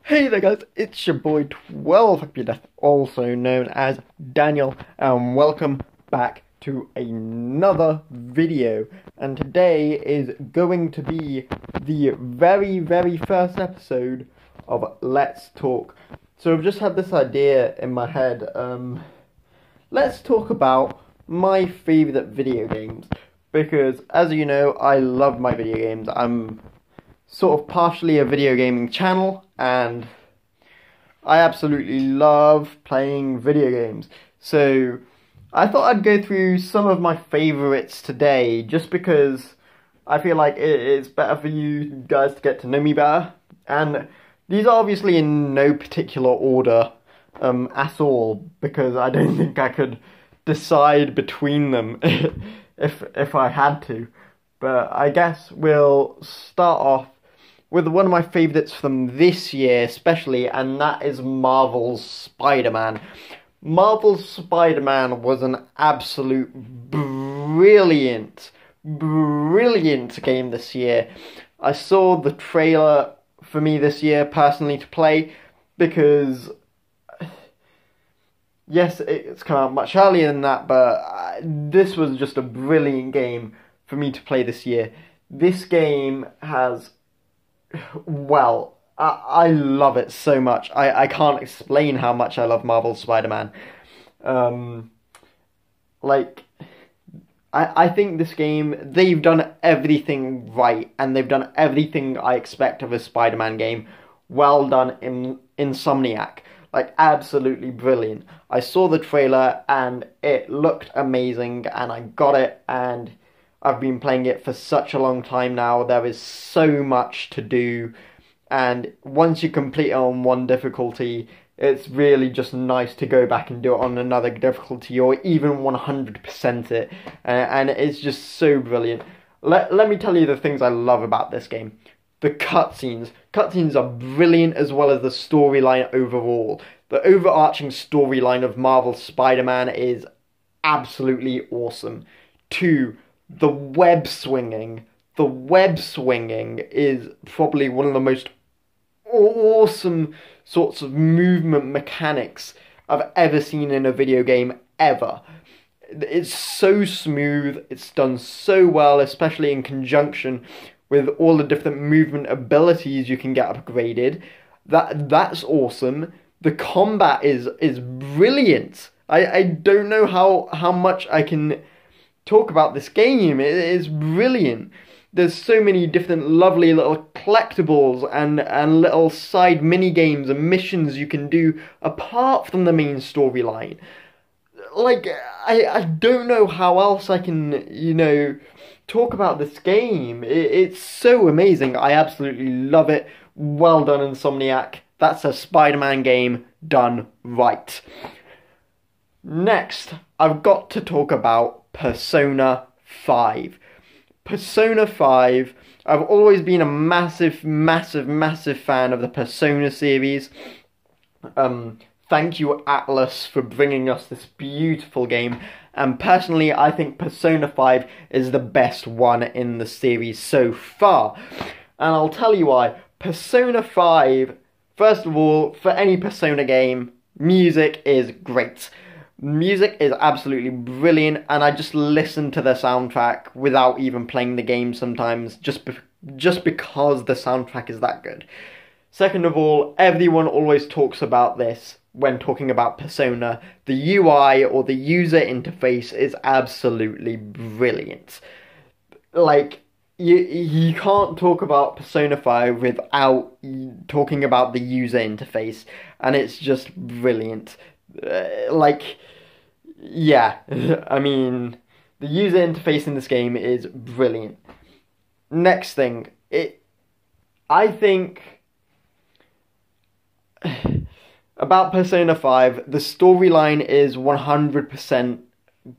Hey there guys, it's your boy 12 Happy Death, also known as Daniel, and welcome back to another video. And today is going to be the very first episode of Let's Talk. So I've just had this idea in my head. Let's talk about my favourite video games, because as you know, I love my video games. I'm sort of partially a video gaming channel, and I absolutely love playing video games. So I thought I'd go through some of my favourites today, just because I feel like it's better for you guys to get to know me better. And these are obviously in no particular order at all, because I don't think I could decide between them if I had to. But I guess we'll start off with one of my favourites from this year especially, and that is Marvel's Spider-Man. Marvel's Spider-Man was an absolute brilliant game this year. I saw the trailer for me this year personally to play, because yes, it's come out much earlier than that, but this was just a brilliant game for me to play this year. This game has, well, I love it so much. I can't explain how much I love Marvel's Spider-Man. I think this game, they've done everything right, and they've done everything I expect of a Spider-Man game. Well done, Insomniac. Like, absolutely brilliant. I saw the trailer, and it looked amazing, and I got it, and I've been playing it for such a long time now. There is so much to do, and once you complete it on one difficulty, it's really just nice to go back and do it on another difficulty, or even 100% it, and it's just so brilliant. Let me tell you the things I love about this game. The cutscenes. Cutscenes are brilliant, as well as the storyline overall. The overarching storyline of Marvel's Spider-Man is absolutely awesome. 2. The web swinging. The web swinging is probably one of the most awesome sorts of movement mechanics I've ever seen in a video game ever. It's so smooth, it's done so well, especially in conjunction with all the different movement abilities you can get upgraded. That's awesome. The combat is brilliant. I don't know how much I can talk about this game. It is brilliant. There's so many different lovely little collectibles and little side mini games and missions you can do apart from the main storyline. Like, I don't know how else I can, talk about this game. It's so amazing. I absolutely love it. Well done, Insomniac. That's a Spider-Man game done right. Next, I've got to talk about Persona 5. Persona 5, I've always been a massive fan of the Persona series. Thank you, Atlus, for bringing us this beautiful game. And personally, I think Persona 5 is the best one in the series so far. And I'll tell you why. Persona 5, first of all, for any Persona game, music is great. Music is absolutely brilliant, and I just listen to the soundtrack without even playing the game sometimes, just because the soundtrack is that good. Second of all, everyone always talks about this when talking about Persona. The UI, or the user interface, is absolutely brilliant. Like, you can't talk about Persona 5 without talking about the user interface, and it's just brilliant. Yeah, I mean, the user interface in this game is brilliant. Next thing, I think about Persona 5, the storyline is 100%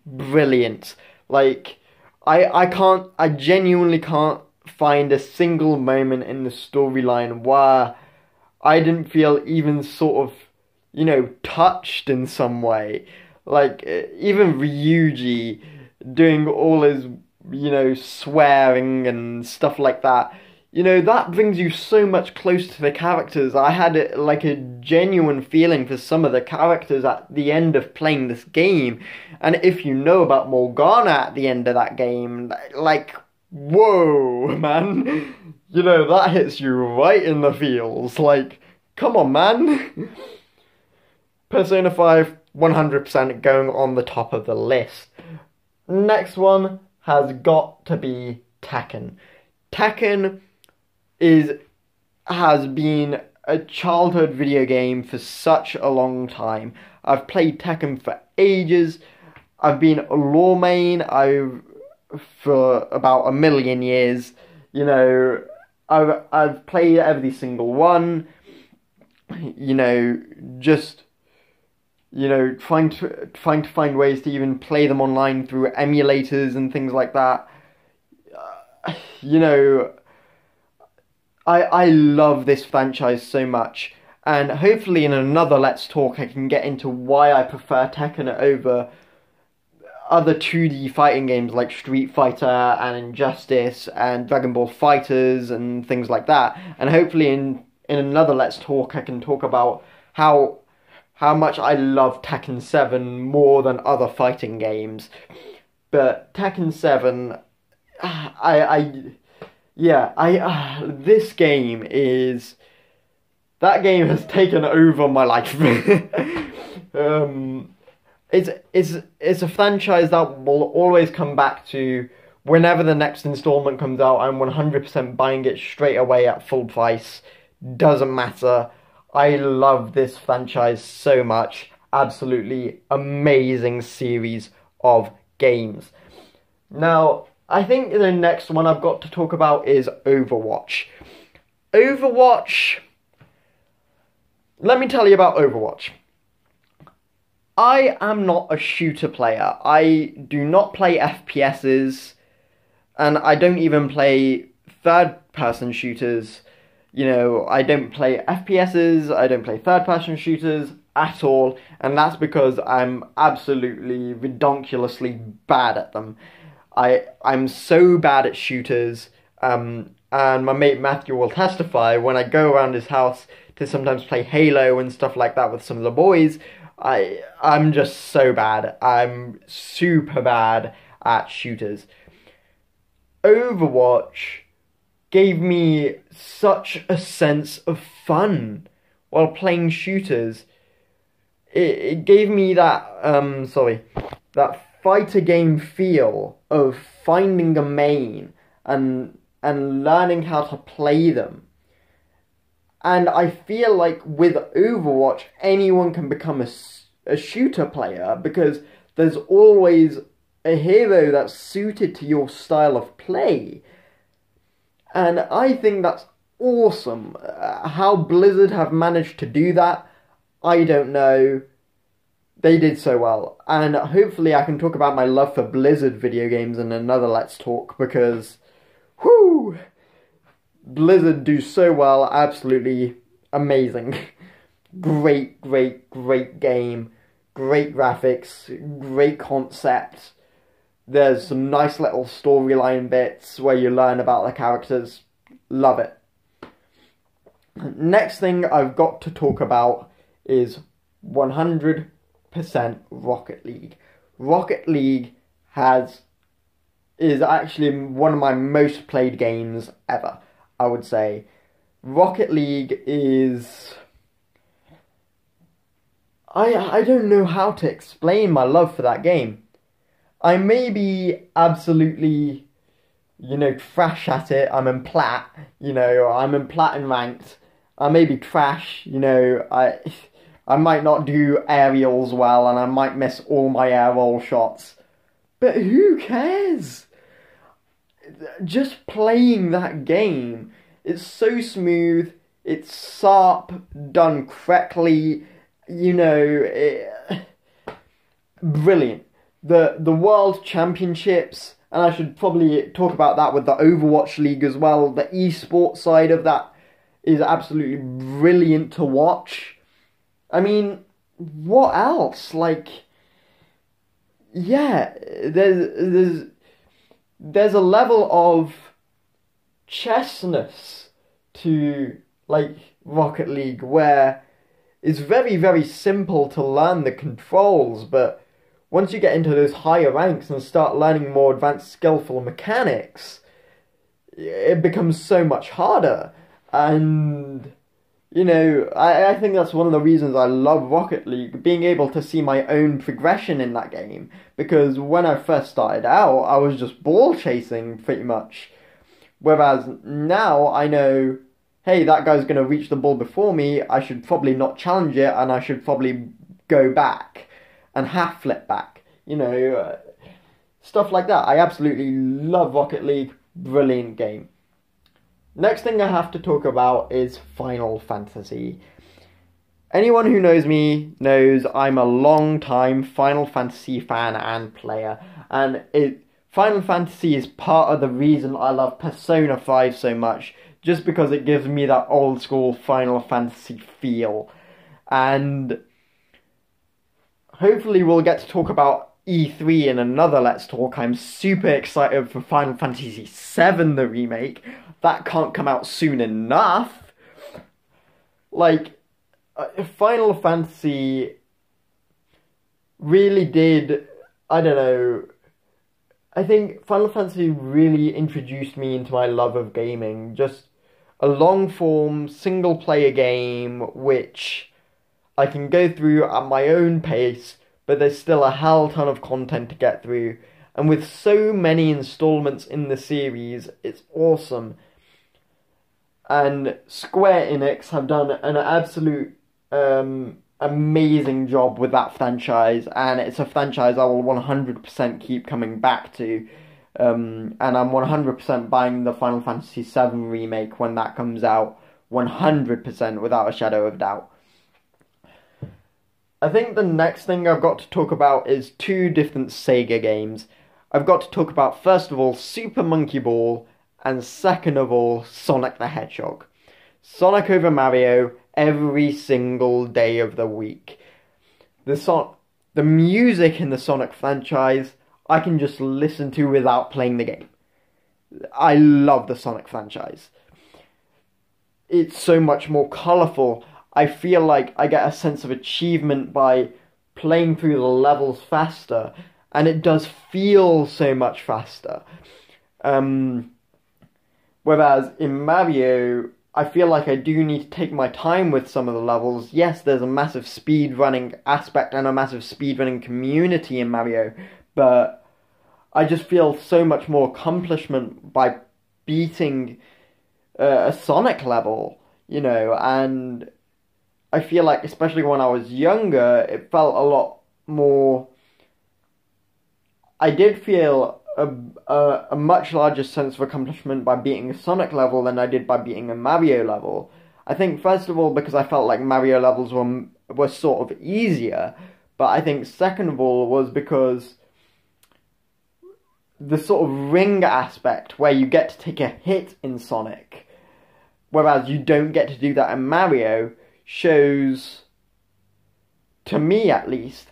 brilliant. Like, I genuinely can't find a single moment in the storyline where I didn't feel even sort of, touched in some way. Like, even Ryuji doing all his, swearing and stuff like that. you know, that brings you so much closer to the characters. I had like a genuine feeling for some of the characters at the end of playing this game. And if you know about Morgana at the end of that game, like, whoa, man. You know, that hits you right in the feels. Like, come on, man. Persona 5, 100% going on the top of the list. Next one has got to be Tekken. Tekken has been a childhood video game for such a long time. I've played Tekken for ages. I've been a lore main for about a million years. You know, I've played every single one. You know, just, you know, trying to find ways to even play them online through emulators and things like that. You know, I love this franchise so much, and hopefully in another Let's Talk I can get into why I prefer Tekken over other 2D fighting games like Street Fighter and Injustice and Dragon Ball FighterZ and things like that. And hopefully in another Let's Talk I can talk about how much I love Tekken 7 more than other fighting games. But Tekken 7, this game is... That game has taken over my life. It's a franchise that will always come back to whenever the next installment comes out. I'm 100% buying it straight away at full price. Doesn't matter. I love this franchise so much. Absolutely amazing series of games. Now, I think the next one I've got to talk about is Overwatch. Overwatch... Let me tell you about Overwatch. I am not a shooter player. I do not play FPSs, and I don't even play third-person shooters. You know, I don't play FPSs, I don't play third-person shooters at all, and that's because I'm absolutely ridiculously bad at them. I'm so bad at shooters, and my mate Matthew will testify, when I go around his house to sometimes play Halo and stuff like that with some of the boys, I'm just so bad. I'm super bad at shooters. Overwatch gave me such a sense of fun while playing shooters. It gave me that, that fighter game feel of finding a main and learning how to play them. And I feel like with Overwatch, anyone can become a shooter player because there's always a hero that's suited to your style of play. And I think that's awesome. How Blizzard have managed to do that, I don't know. They did so well. And hopefully I can talk about my love for Blizzard video games in another Let's Talk because, whoo! Blizzard do so well, absolutely amazing. Great game, great graphics, great concept. There's some nice little storyline bits where you learn about the characters. Love it. Next thing I've got to talk about is 100% Rocket League. Rocket League is actually one of my most played games ever. I would say Rocket League is... I don't know how to explain my love for that game. I may be absolutely, you know, trash at it. I'm in plat, you know, I'm in platinum ranked. I may be trash, you know, I might not do aerials well and I might miss all my air roll shots. But who cares? Just playing that game, it's so smooth, it's sharp, done correctly, you know, brilliant. The World Championships, and I should probably talk about that with the Overwatch League as well, the esports side of that is absolutely brilliant to watch. I mean, what else? Like, yeah, there's a level of chessness to like Rocket League, where it's very, very simple to learn the controls, but once you get into those higher ranks and start learning more advanced skillful mechanics, it becomes so much harder. And you know, I think that's one of the reasons I love Rocket League, being able to see my own progression in that game. Because when I first started out, I was just ball chasing pretty much. Whereas now I know, hey, that guy's going to reach the ball before me, I should probably not challenge it, and I should probably go back and half flip back. You know, stuff like that. I absolutely love Rocket League. Brilliant game. Next thing I have to talk about is Final Fantasy. Anyone who knows me knows I'm a long-time Final Fantasy fan and player, and Final Fantasy is part of the reason I love Persona 5 so much, just because it gives me that old-school Final Fantasy feel. And hopefully we'll get to talk about E3 in another Let's Talk. I'm super excited for Final Fantasy VII, the remake. That can't come out soon enough. Like, Final Fantasy really did, I don't know, I think Final Fantasy really introduced me into my love of gaming. Just a long-form, single-player game which I can go through at my own pace, but there's still a hell ton of content to get through. And with so many installments in the series, it's awesome. And Square Enix have done an absolute amazing job with that franchise, and it's a franchise I will 100% keep coming back to. And I'm 100% buying the Final Fantasy VII remake when that comes out, 100% without a shadow of doubt. I think the next thing I've got to talk about is two different Sega games. I've got to talk about, first of all, Super Monkey Ball, and second of all, Sonic the Hedgehog. Sonic over Mario every single day of the week. The music in the Sonic franchise, I can just listen to without playing the game. I love the Sonic franchise. It's so much more colourful. I feel like I get a sense of achievement by playing through the levels faster, and it does feel so much faster. Whereas in Mario, I feel like I do need to take my time with some of the levels. Yes, there's a massive speedrunning aspect and a massive speedrunning community in Mario, but I just feel so much more accomplishment by beating a Sonic level, you know, and I feel like, especially when I was younger, it felt a lot more... I did feel a much larger sense of accomplishment by beating a Sonic level than I did by beating a Mario level. I think, first of all, because I felt like Mario levels were sort of easier, but I think, second of all, was because the sort of ring aspect where you get to take a hit in Sonic, whereas you don't get to do that in Mario, shows, to me at least,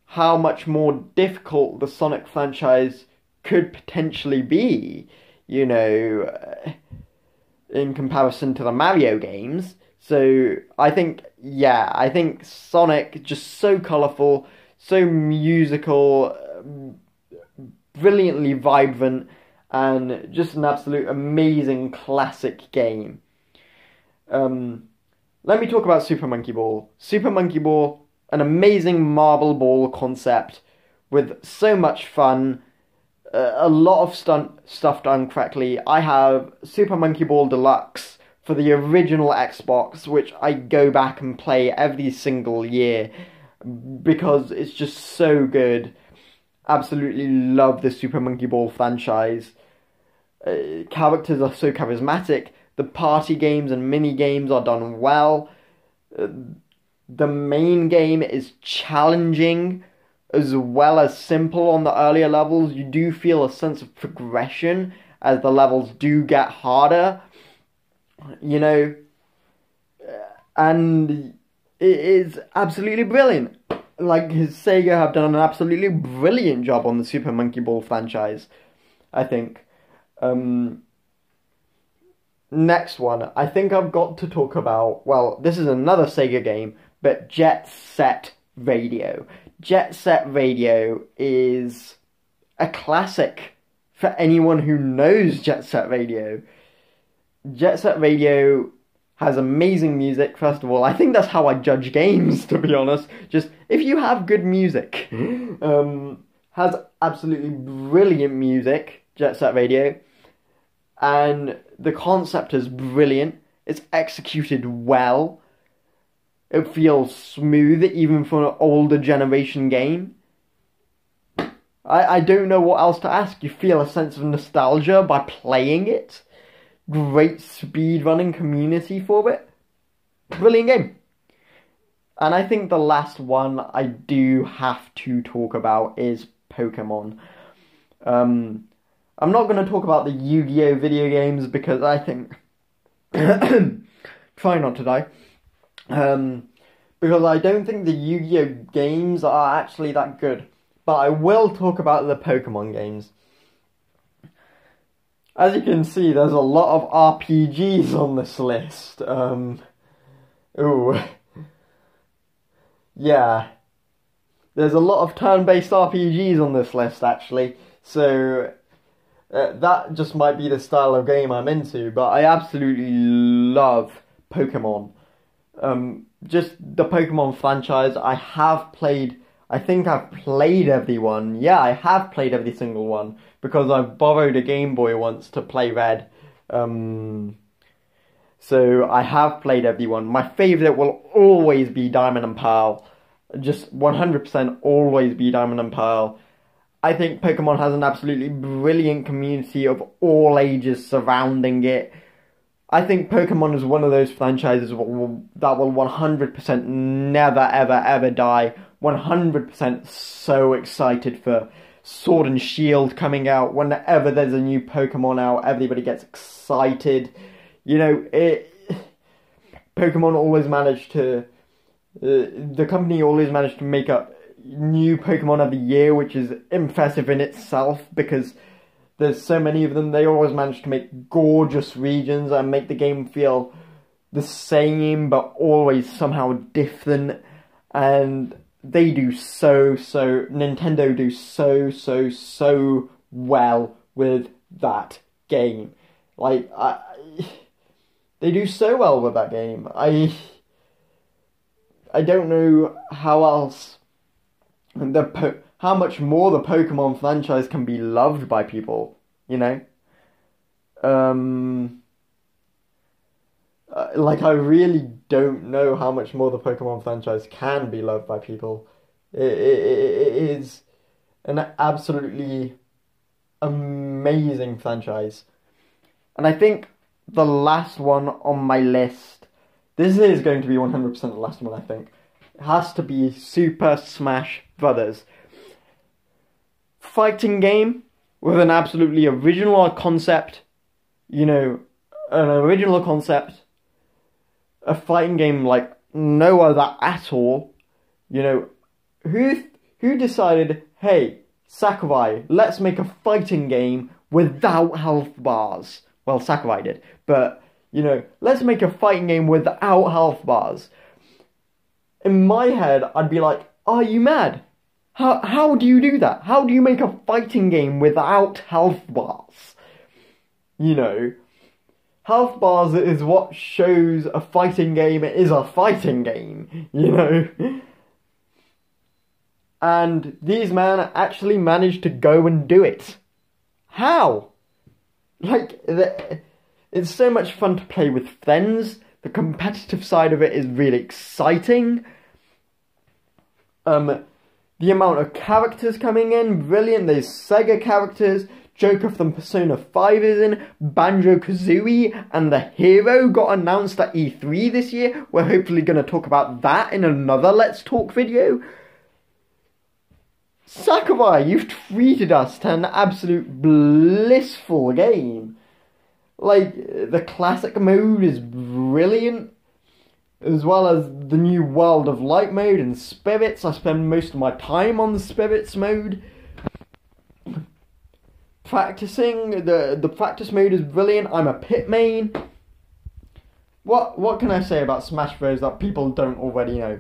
how much more difficult the Sonic franchise could potentially be, you know, in comparison to the Mario games. So I think Sonic, just so colourful, so musical, brilliantly vibrant, and just an absolute amazing classic game. Let me talk about Super Monkey Ball. Super Monkey Ball, an amazing marble ball concept with so much fun, a lot of stuff done correctly. I have Super Monkey Ball Deluxe for the original Xbox, which I go back and play every single year because it's just so good. Absolutely love the Super Monkey Ball franchise. Characters are so charismatic. The party games and mini games are done well. The main game is challenging as well as simple on the earlier levels. You do feel a sense of progression as the levels do get harder, you know, and it is absolutely brilliant. Like, Sega have done an absolutely brilliant job on the Super Monkey Ball franchise, I think. next one, I think I've got to talk about, well, this is another Sega game, but Jet Set Radio. Jet Set Radio is a classic for anyone who knows Jet Set Radio. Jet Set Radio has amazing music, first of all. I think that's how I judge games, to be honest. Just, if you have good music. Has absolutely brilliant music, Jet Set Radio. And the concept is brilliant. It's executed well. It feels smooth, even for an older generation game. I don't know what else to ask. You feel a sense of nostalgia by playing it. Great speedrunning community for it. Brilliant game. And I think the last one I do have to talk about is Pokemon. I'm not going to talk about the Yu-Gi-Oh! Video games because I think... Try not to die. Because I don't think the Yu-Gi-Oh! Games are actually that good. But I will talk about the Pokemon games. As you can see, there's a lot of RPGs on this list. Ooh. Yeah. There's a lot of turn-based RPGs on this list, actually. So, that just might be the style of game I'm into. But I absolutely love Pokemon. Just the Pokemon franchise, I think I've played every one. Yeah, I have played every single one. Because I've borrowed a Game Boy once to play Red. So I have played every one. My favourite will always be Diamond and Pearl. Just 100% always be Diamond and Pearl. I think Pokemon has an absolutely brilliant community of all ages surrounding it. I think Pokemon is one of those franchises that will 100% never ever ever die. 100% so excited for Sword and Shield coming out. Whenever there's a new Pokemon out, everybody gets excited. You know, Pokemon always managed to... the company always managed to make a new Pokemon every year, which is impressive in itself, because there's so many of them. They always manage to make gorgeous regions and make the game feel the same, but always somehow different. And they do Nintendo do so well with that game. Like, they do so well with that game. I don't know how else, how much more the Pokemon franchise can be loved by people, you know? Like, I really don't know how much more the Pokemon franchise can be loved by people. It is an absolutely amazing franchise. And I think the last one on my list, this is going to be 100% the last one, I think. It has to be Super Smash Brothers. Fighting game with an absolutely original concept, you know, an original concept. A fighting game like no other at all. You know, who decided, hey, Sakurai, let's make a fighting game without health bars? Well, Sakurai did, but, you know, let's make a fighting game without health bars. In my head, I'd be like, are you mad? How do you do that? How do you make a fighting game without health bars? You know, health bars is what shows a fighting game is a fighting game, you know? And these men actually managed to go and do it. How? Like, it's so much fun to play with friends. The competitive side of it is really exciting. The amount of characters coming in, brilliant. There's Sega characters. Joker from Persona 5 is in. Banjo-Kazooie and the Hero got announced at E3 this year. We're hopefully going to talk about that in another Let's Talk video. Sakurai, you've treated us to an absolute blissful game. Like, the classic mode is brilliant, as well as the new World of Light mode and Spirits. I spend most of my time on the Spirits mode. Practicing, the practice mode is brilliant. I'm a pit main. what can I say about Smash Bros that people don't already know?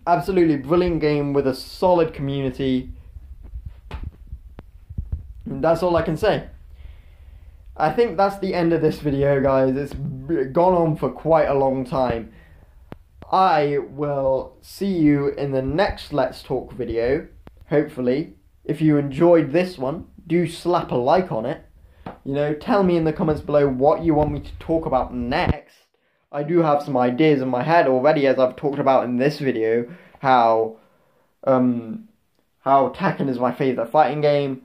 Absolutely brilliant game with a solid community. That's all I can say. I think that's the end of this video, guys. It's gone on for quite a long time. I will see you in the next Let's Talk video, hopefully. If you enjoyed this one, do slap a like on it. You know, tell me in the comments below what you want me to talk about next. I do have some ideas in my head already, as I've talked about in this video, how Tekken is my favourite fighting game,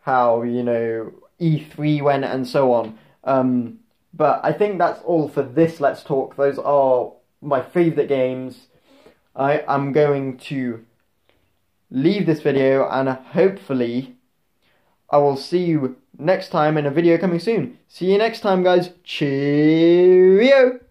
how, you know, E3 went, and so on. But I think that's all for this Let's Talk. Those are my favourite games. I'm going to leave this video, and hopefully I will see you next time in a video coming soon. See you next time, guys. Cheerio!